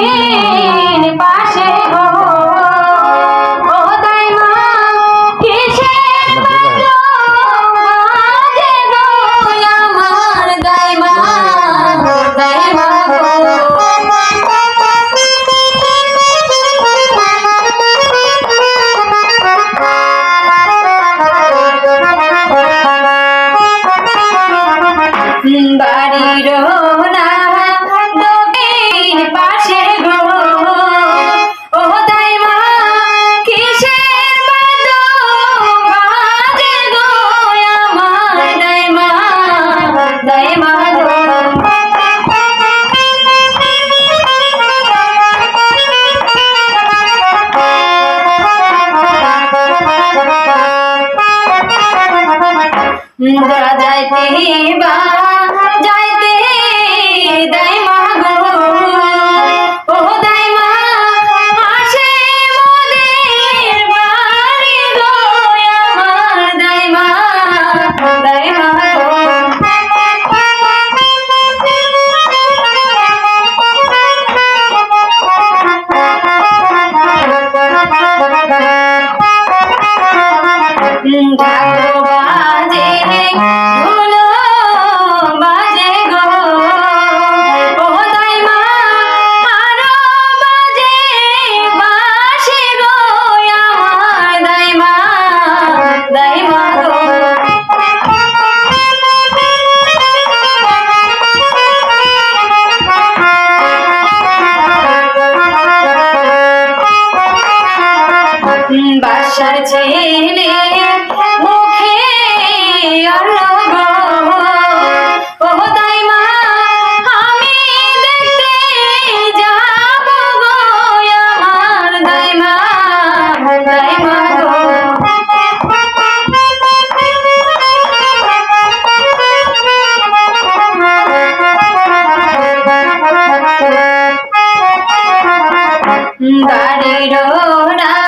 নদীর পাশে গো ও দাইমা কিসের বাজো বাজে গো আমার দাইমা দাইমা বাড়ির না নদীর পাশে গো ও দাইমা কিসের বাজো বাজে গো আমার দাইমা দাইমা গো যাইতে বা যাইতে দাইমা গো ও দাইমা আসে মোদের বাড়ি গো আমার দাইমা দাইমা ঢাকো বাজে ঢোলো বাজে গো ও দাইমা আরো বাজে বাঁশি গো আমার দাইমা দাইমা গো বাসার ছেলে মুখে আলো গো ও দাইমা আমি দেখতে যাব গো আমার দাইমা দাইমা গো বাড়ির না